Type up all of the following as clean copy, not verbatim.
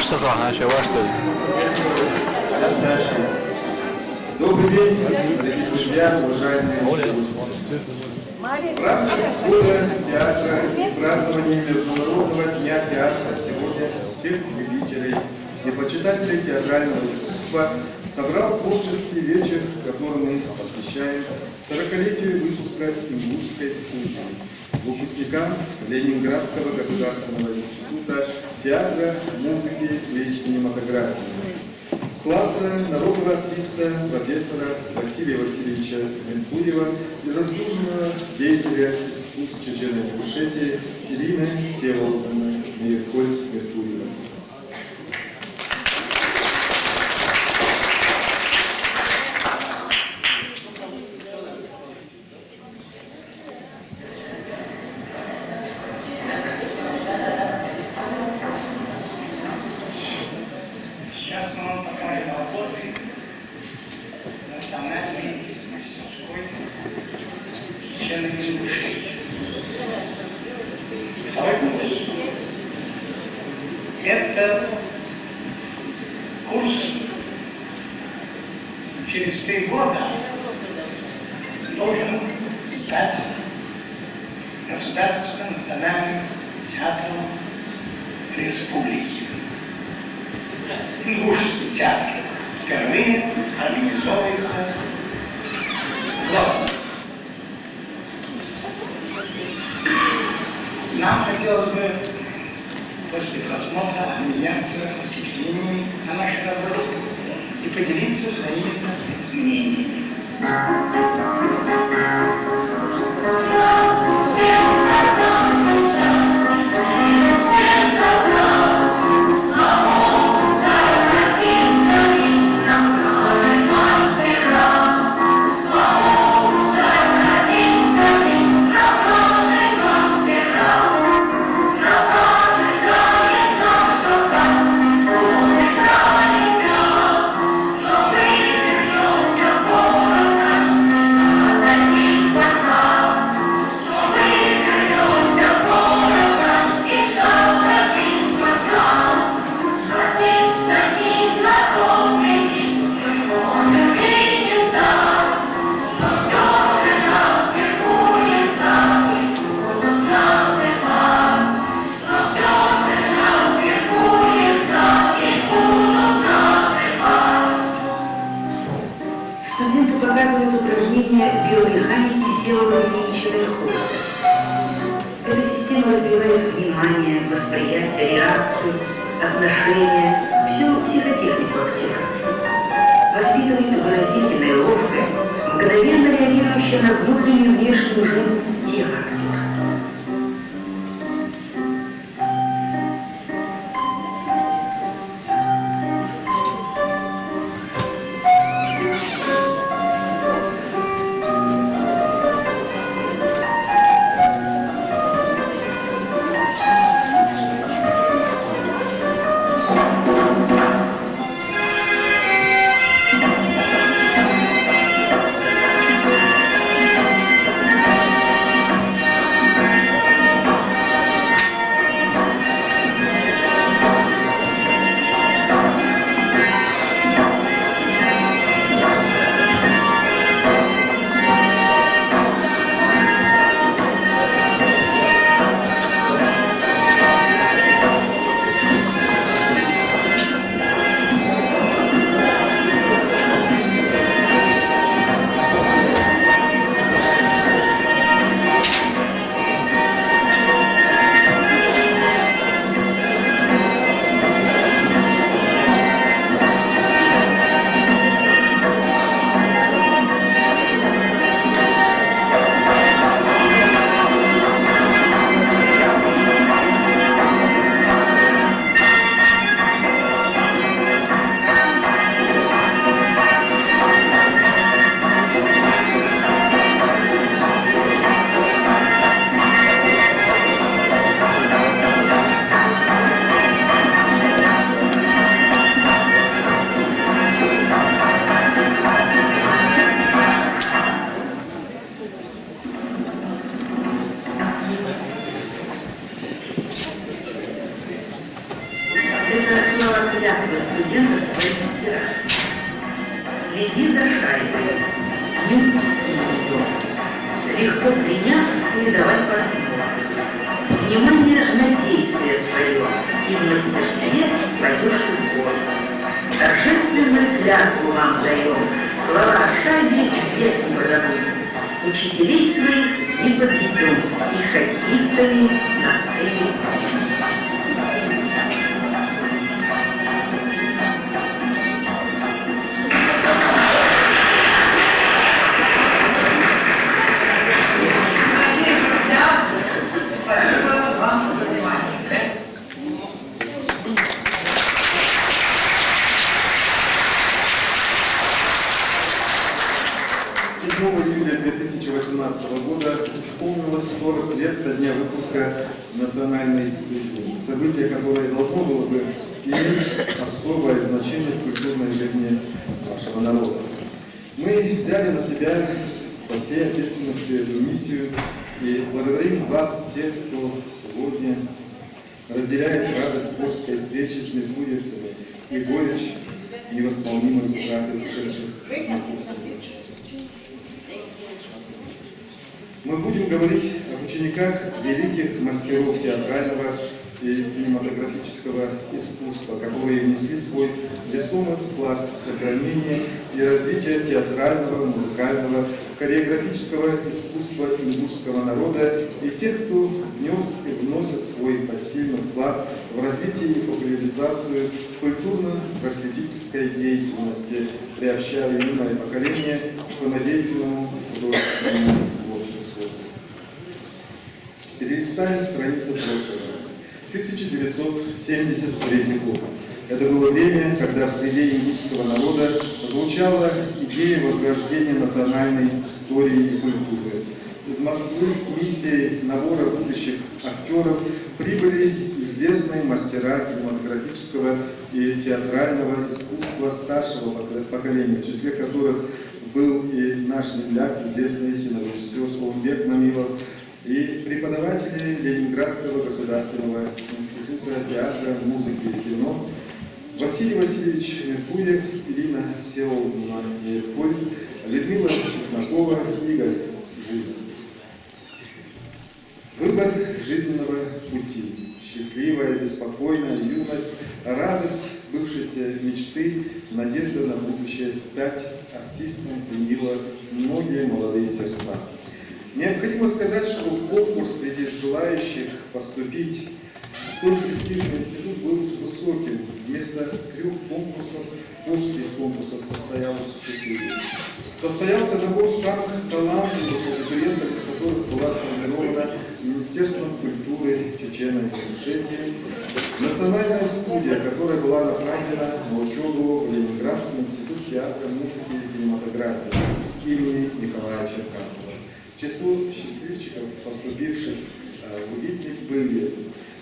Саха, значит, ваш что ли? Добрый день, дорогие друзья, уважаемые гости. В рамках года театра и празднования Международного дня театра сегодня всех любителей и почитателей театрального искусства собрал творческий вечер, который мы посвящаем 40-летию выпуска Ингушской студии, выпускникам Ленинградского государственного института театра, музыки и кинематографии. Класса народного артиста, профессора Василия Васильевича Меркурьева и заслуженного деятеля искусств Чечено-Ингушетии Ирины Всеволодовны Меркурьева. Это курс через 3 года должен стать Государственным национальным театром республики. Ингушский театр впервые организовывается в Лондоне. Нам хотелось бы после просмотра обменяться впечатлениями о нашей работе и поделиться своими мнениями. Показывают упражнения биомеханики Всеволода Ильича Меркурьева. Эта система развивает внимание, восприятие, реакцию, отношения, всю психотехнику актера. Воспитывает выразительное, ловкое, мгновенно реагирующее на внутреннюю и внешнюю жизнь и характер. президента своих мастеров. Следи за шайбой, не упусти ее. Легко принять и давать партнеру. Внимание на действие свое, и в мастерстве пойдешь в город. Торжественную клятву вам даем, слова о шайбе век не позабудем. Учителей своих не подведем, и хоккеистами на сцене. Июля 2018 года исполнилось 40 лет со дня выпуска национальной студии, событие, которое должно было бы иметь особое значение в культурной жизни нашего народа. Мы взяли на себя со всей ответственностью эту миссию и благодарим вас всех, кто сегодня разделяет радость творческой встречи с меркурьевцами и горечь невосполнимых утрат ушедших на курс. Мы будем говорить об учениках великих мастеров театрального и кинематографического искусства, которые внесли свой весомый вклад в сохранение и развитие театрального, музыкального, хореографического искусства ингушского народа и тех, кто внес и вносит свой посильный вклад в развитие и популяризацию культурно-просветительской деятельности, приобщая юное поколение к самодеятельному художественному творчеству. Перелистаем страницы прошлого. 1973 год. Это было время, когда в среде индийского народа звучала идея возрождения национальной истории и культуры. Из Москвы с миссией набора будущих актеров прибыли известные мастера кинематографического и театрального искусства старшего поколения, в числе которых был и наш земляк, известный кинорежиссер Сулумбек Мамилов, и преподаватели Ленинградского государственного института театра, музыки и кино Василий Васильевич Меркурьев, Ирина Всеволодовна Меркурь, Людмила Чеснокова, Игорь Жизнь. Выбор жизненного пути, счастливая, беспокойная юность, радость сбывшейся мечты, надежда на будущее стать артистом пленила многие молодые сердца. Необходимо сказать, что конкурс среди желающих поступить в столь престижный институт был высоким. Вместо 3 конкурсов, творческих конкурсов состоялось 4. Состоялся набор самых талантливых абитуриентов, из которых была сформирована Министерством культуры Чечено-Ингушетии, национальная студия, которая была направлена на учебу в Ленинградский институт театра, музыки и кинематографии имени Николая Черкасова. В число счастливчиков, поступивших в ИТНИК, были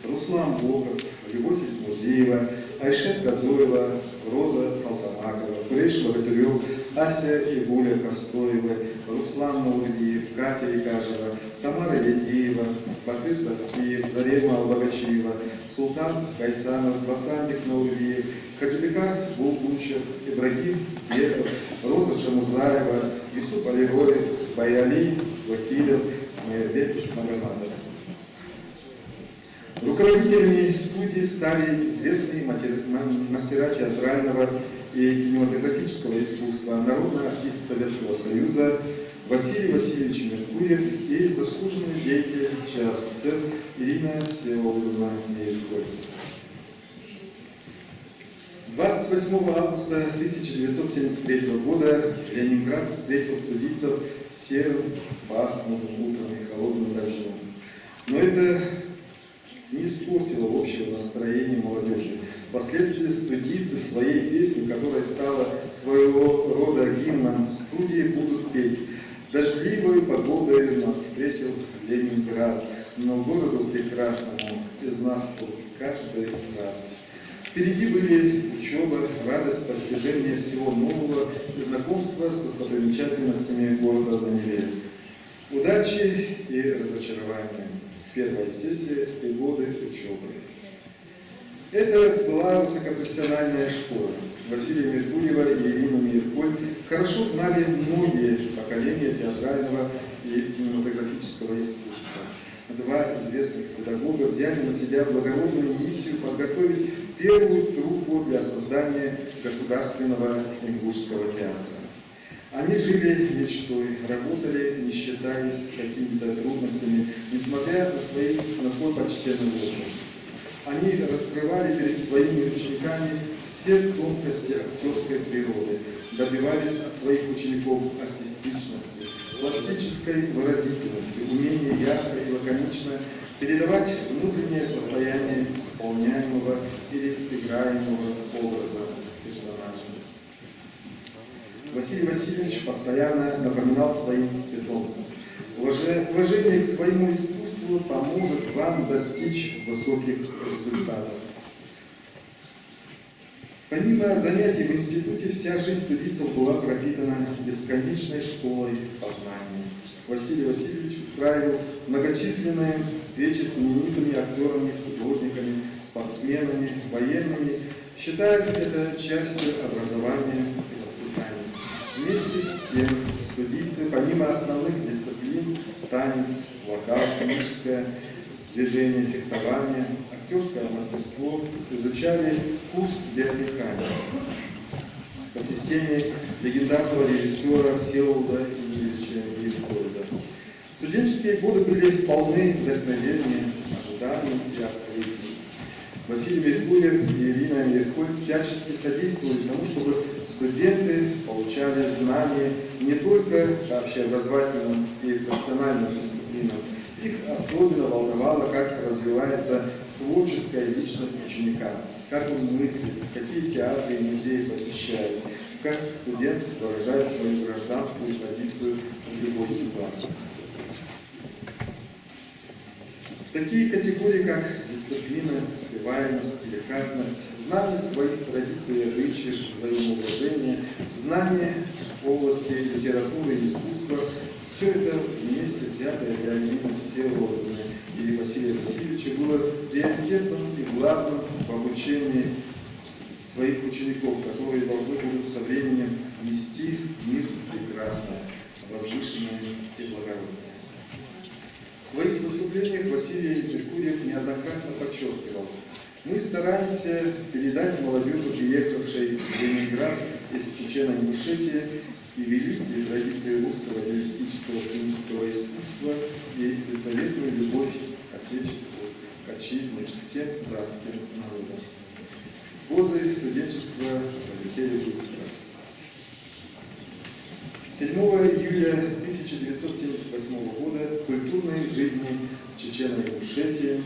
Руслан Боков, Любовь Исмузеева, Айшет Кадзоева, Роза Салтамакова, Курейш Лабатырев, Ася и Гуля Костоева, Руслан Наурдиев, Катя Икажева, Тамара Ледеева, Бакыр Таскиев, Зарема Албагачиева, Султан Кайсанов, Басандик Наурдиев, Хаджибекар Булгунчев, Ибрагим Беков, Роза Шамузаева, Юсуп Алироев, Байали Вахидов, Майербек Магомадов. Руководителями студии стали известные мастера театрального и кинематографического искусства, народный артист Советского Союза Василий Васильевич Меркурьев и заслуженный деятель ЧССР Ирина Всеволодовна Меркурьев. 28 августа 1973 года Ленинград встретил студийцев серым, пасмурным утром и холодным дождем. Но это не испортило общего настроения молодежи. Впоследствии студийцы своей песни, которая стала своего рода гимном студии, будут петь: «Дождливой погодой нас встретил Ленинград, но городу прекрасному из нас тут каждый рад». Впереди были учеба, радость постижения всего нового и знакомство с достопримечательностями города на Неве. Удачи и разочарования. Первая сессия и годы учебы. Это была высокопрофессиональная школа. Василия Меркурьева и Ирину Мирколь хорошо знали многие поколения театрального и кинематографического искусства. Два известных педагога взяли на себя благородную миссию подготовить первую труппу для создания государственного ингушского театра. Они жили мечтой, работали, не считаясь какими-то трудностями, несмотря на свой почтенный возраст. Они раскрывали перед своими учениками все тонкости актерской природы, добивались от своих учеников артистичности, пластической выразительности, умения ярко и лаконично передавать внутреннее состояние исполняемого или играемого образа персонажа. Василий Васильевич постоянно напоминал своим питомцам: уважение к своему искусству поможет вам достичь высоких результатов. Помимо занятий в институте, вся жизнь студийцев была пропитана бесконечной школой познания. Василий Васильевич устраивал многочисленные встречи с именитыми актерами, художниками, спортсменами, военными, считая это частью образования и воспитания. Вместе с тем, студийцы, помимо основных дисциплин, танец, вокал, сценическое движение, фехтование, актерское мастерство, изучали курс биомеханики по системе легендарного режиссера Всеволода Емельевича Лефкоида. Студенческие годы были полны вдохновения, ожиданий и открытий. Василий Меркурьев и Ирина Мирколь всячески содействовали тому, чтобы студенты получали знания не только по общеобразовательным и профессиональным дисциплинам. Их особенно волновало, как развивается творческая личность ученика, как он мыслит, какие театры и музеи посещает, как студент выражает свою гражданскую позицию в любой ситуации. Такие категории, как дисциплина, успеваемость, деликатность, знание своих традиций и обычаев, взаимоуважение, знание в области литературы и искусства, все это вместе взятое для Ирины Всеволодовны и Василия Васильевича было приоритетным и главным в обучении своих учеников, которые должны будут со временем нести мир прекрасное, возвышенное и благородное. В своих выступлениях Василий Меркурьев неоднократно подчеркивал: мы стараемся передать молодежи, приехавшей в Ленинград из Чечено-Ингушетии, и великие традиции русского реалистического сценического искусства и беззаветную любовь к Отечеству, к отчизне, к всем братским народам. Годы студенчества пролетели быстро. 7 июля 1978 года в культурной жизни Чечено-Ингушетии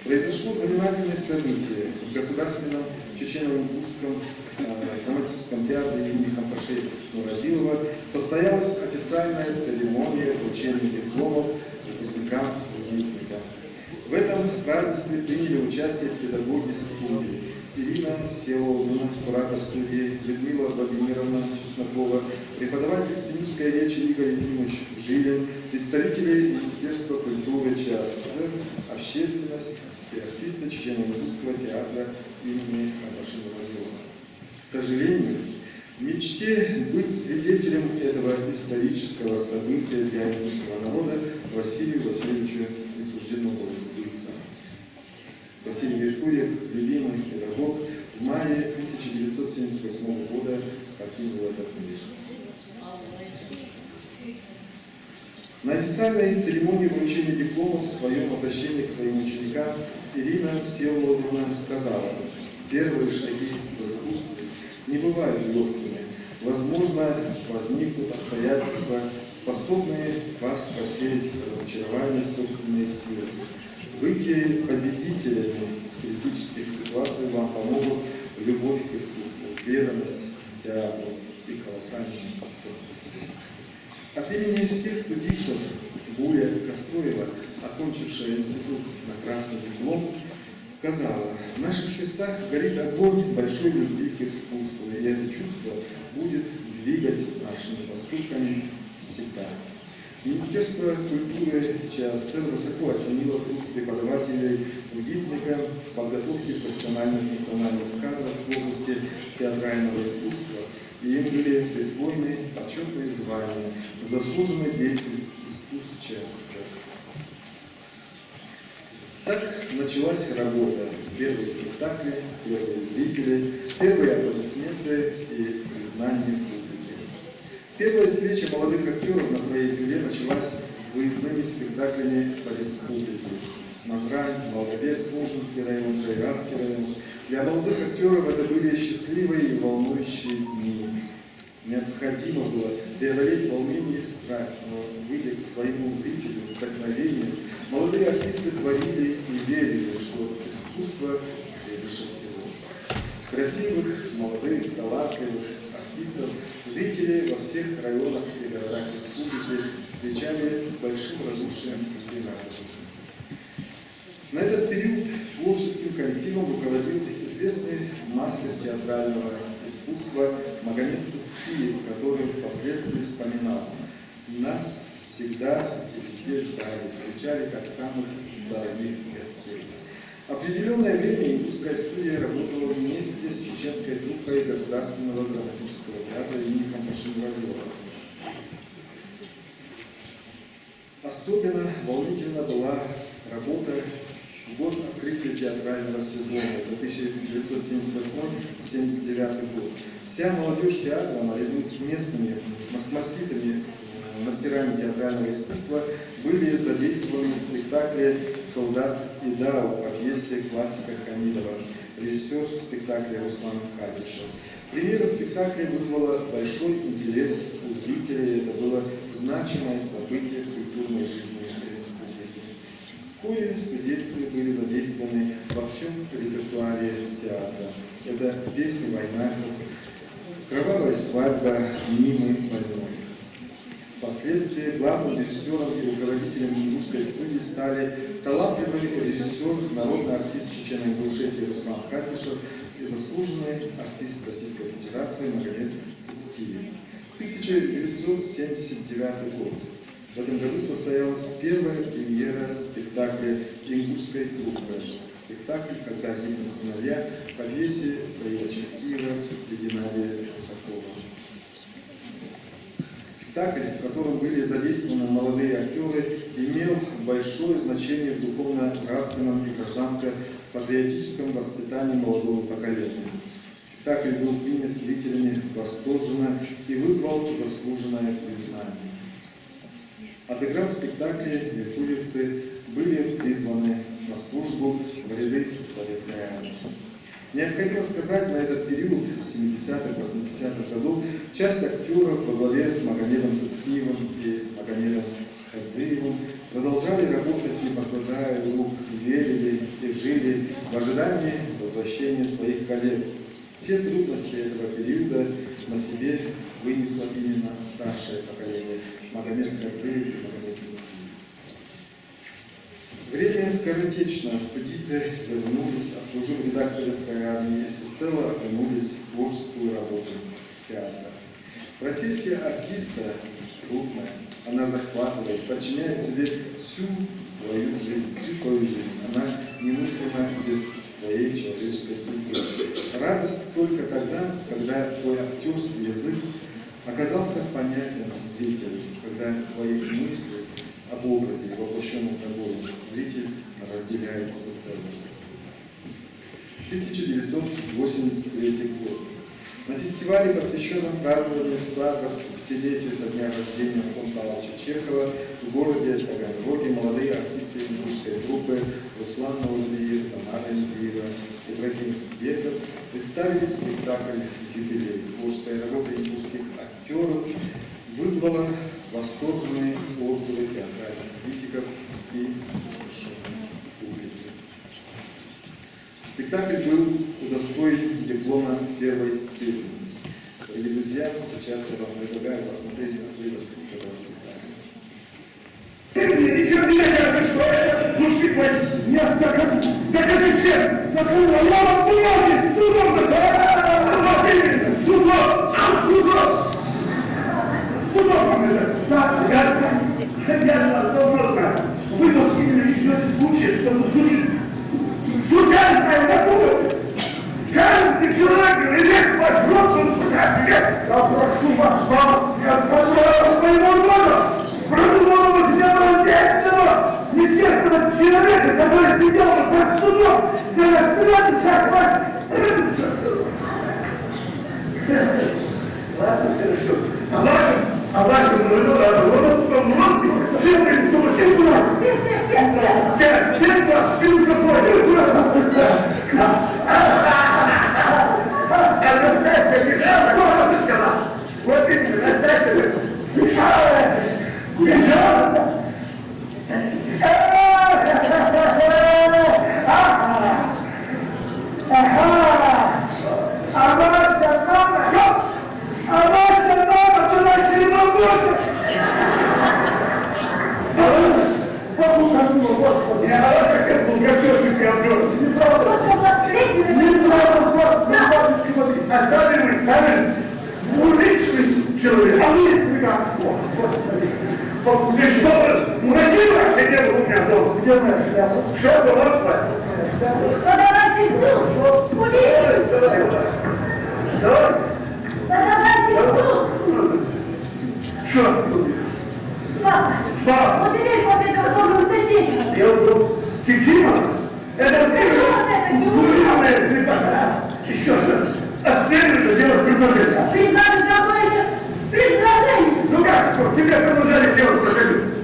произошло знаменательное событие. В Государственном Чечено-Ингушском драматическом театре имени Хампаши Нурадилова состоялась официальная церемония вручения дипломов выпускникам художника. В этом празднестве приняли участие педагоги студии: Ирина Всеволодовна, куратор студии, Людмила Владимировна Чеснокова, преподаватель сценической речи Игорь Ефимович Жилин, представители Министерства культуры ЧАС, общественность и артисты Чечено-Ингушского театра имени Хампаши Нурадилова. К сожалению, в мечте быть свидетелем этого исторического события для ингушского народа Василию Васильевичу не суждено было сбыться. Василий Меркурьев, любимый педагог, в мае 1978 года покинул этот мир. На официальной церемонии вручения дипломов в своем обращении к своим ученикам Ирина Всеволодовна сказала: первые шаги в искусстве не бывают легкими. Возможно, возникнут обстоятельства, способные вас посеять разочарование в собственные силы. Выйти победителями из критических ситуаций вам помогут любовь к искусству, преданность театру и колоссальный подход. От имени всех студийцев Гуля Костроева, окончившая институт на красный диплом, сказала: в наших сердцах горит огонь большой любви к искусству, и это чувство будет двигать нашими поступками всегда. Министерство культуры ЧАСТ высоко оценило труд преподавателей УГИТника в подготовке профессиональных национальных кадров в области театрального искусства, и им были присвоены почетные звания «Заслуженный деятель искусств ЧАСТ». Так началась работа. Первые спектакли, первые зрители, первые аплодисменты и признание публики. Первая встреча молодых актеров на своей земле началась с выездными спектаклями по республике. Назрань, Волгобек, Слушинский район, Джайранский район. Для молодых актеров это были счастливые и волнующие дни. Необходимо было преодолеть волнение и страх, но выйдя к своему зрителю вдохновением, молодые артисты творили и верили, что искусство превыше всего. Красивых, молодых, талантливых артистов зрители во всех районах и городах республики встречали с большим радушием и радостью. На этот период творческим коллективом руководил известный мастер театрального искусства Магомед Цицкиев, который впоследствии вспоминал: «Нас всегда и везде ждали, встречали как самых дорогих гостей». Определенное время индусская студия работала вместе с чеченской труппой Государственного драматического театра имени Кампашин-Вавилова. Особенно волнительна была работа в год открытия театрального сезона, это 1978-1979 год. Вся молодежь театра, наряду с местными мастерами театрального искусства, были задействованы в спектакле «Солдат и Дау» по пьесе классика Хамидова, режиссер спектакля Руслан Кадышев. Премьера спектакля вызвала большой интерес у зрителей, это было значимое событие в культурной жизни республики. Вскоре студенты были задействованы во всем репертуаре театра. Это песни «Войнаков», «Кровавая свадьба», «Мимы больной». Впоследствии главным режиссером и руководителем индусской студии стали талантливый режиссер, народный артист Чечено-Ингушетии Руслан Кадышев и заслуженный артист Российской Федерации Магомед Цицкиев. 1979 год. В этом году состоялась первая премьера спектакля индусской труппы. Спектакль «Когда гибнут сыновья» по пьесе Саида Чакиева и Геннадия Русакова. Спектакль, в котором были задействованы молодые актеры, имел большое значение в духовно-нравственном и гражданско-патриотическом воспитании молодого поколения. Спектакль был принят зрителями восторженно и вызвал заслуженное признание. Отыграв спектакли, виртуевцы были призваны на службу в ряды советской армии. Необходимо сказать, на этот период 70-х, 80-х годов часть актеров во главе с Магомедом Цицкиевым и Магомедом Хадзиевым продолжали работать, не покладая рук, и верили, и жили в ожидании возвращения своих коллег. Все трудности этого периода на себе вынесло именно старшее поколение Магомед Хадзиев и Магомед Цицкиев. Время скоротечно, студийцы вернулись, отслужив в рядах советской армии, всецело окунулись в творческую работу театра. Профессия артиста трудная, она захватывает, подчиняет себе всю свою жизнь, всю твою жизнь. Она немыслима без твоей человеческой судьбы. Радость только тогда, когда твой актерский язык оказался понятен зрителю, когда твои мысли об образе, воплощенном тобой, зритель разделяет всецело. 1983 год. На фестивале, посвященном празднованию 120-летию со дня рождения Антона Павловича Чехова, в городе Таганроге молодые артисты индусской труппы Руслан Наурбиев, Тамара Нибиева, Ибрагим Беков представили спектакль «Юбилей». Творческая работа индусских актеров вызвала восторженные отзывы театральных критиков и искушенной публики. Спектакль был удостоен диплома первой степени. Дорогие друзья, сейчас я вам предлагаю посмотреть отрывок из этого спектакля. хотя нас давно знают. Вы восприняли лишь этот случай, чтобы судить. Судья такую. Каждый человек имеет ваш рот, он судья. Я прошу вас, вам, я скажу о своему роду. Продуманного злорадельного, нечестного человека, который сидел под судом, для расстрела, как ваш ладно, хорошо. А вашим жителям сумасшедшего нас. Нет вас, фильм какой. Анастасия бежала, что ты сказал? Вот именно, Анастасия бежала. Бежала. Человек, а вы прекрасно. Ты что, муравьева сидел у меня дома? Где моя шляпа? Что было спать? Подавайте суд! Полицию! Давай. Подавайте суд! Что? Папа! Убери победу в статье! Я был Кикима? Это ты? Куриная цвета. Еще раз. Остальное делать предложение. Признание какое-то! Предложение! Ну как, что, тебе предложили делать предложение?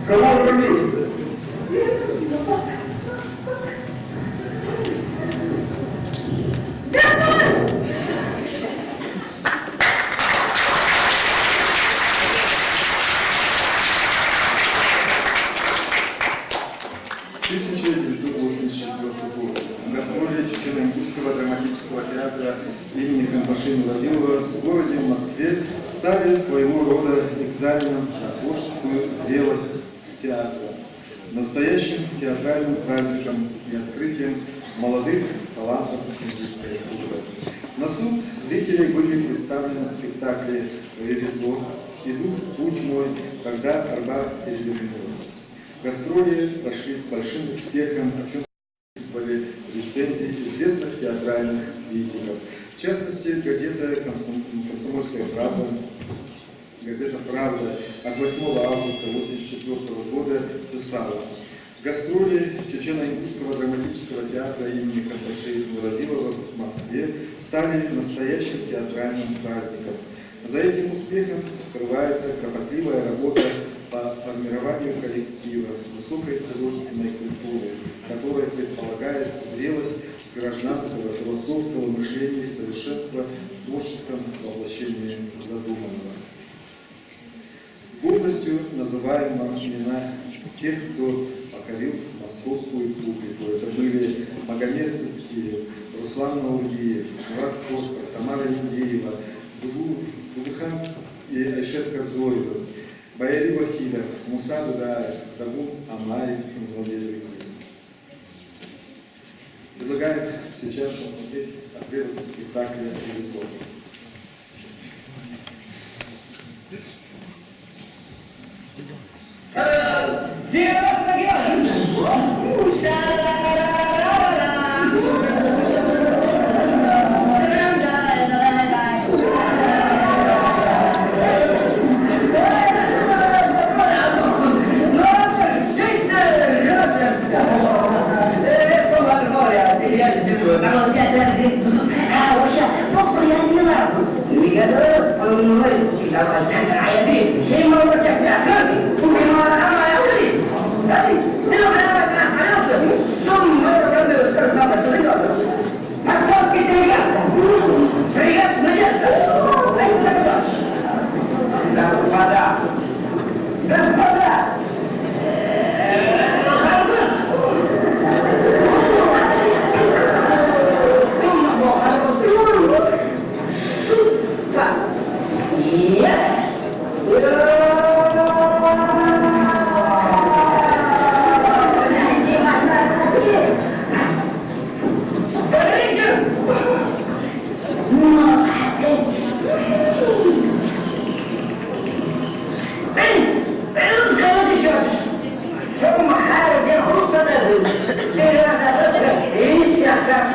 Кого вернуть? Гастроли Чечено-Ингушского драматического театра имени Константина Владимирова в городе Москве стали своего рода экзаменом на творческую зрелость театра, настоящим театральным праздником и открытием молодых талантов индийской культуры. На суд зрителей были представлены спектакли «Ревизор», «Иду в путь мой», «Когда арба перевернулась». Гастроли прошли с большим успехом, о чем рецензии известных театральных деятелей. В частности, газета «Комсомольская правда», газета «Правда» от 8 августа 1984 года писала: гастроли Чечено-Ингушского драматического театра имени Константина Владимирова в Москве стали настоящим театральным праздником. За этим успехом скрывается кропотливая работа по формированию коллектива, высокой художественной культуры, которая предполагает зрелость гражданского, философского мышления и совершенство в творческом воплощении задуманного. С гордостью называем имена тех, кто покорил московскую публику. Это были Магомед Цицкиев, Руслан Наургиев, Мурат Костов, Тамара Индеева, Дугухан и Айшет Кадзоева, Байри Вахидов, Муса Дудаев, Дагун Амаев и Владимир Ильин. Предлагаем сейчас посмотреть отрывок спектакля «Ревизор». Я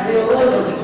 Михайлович,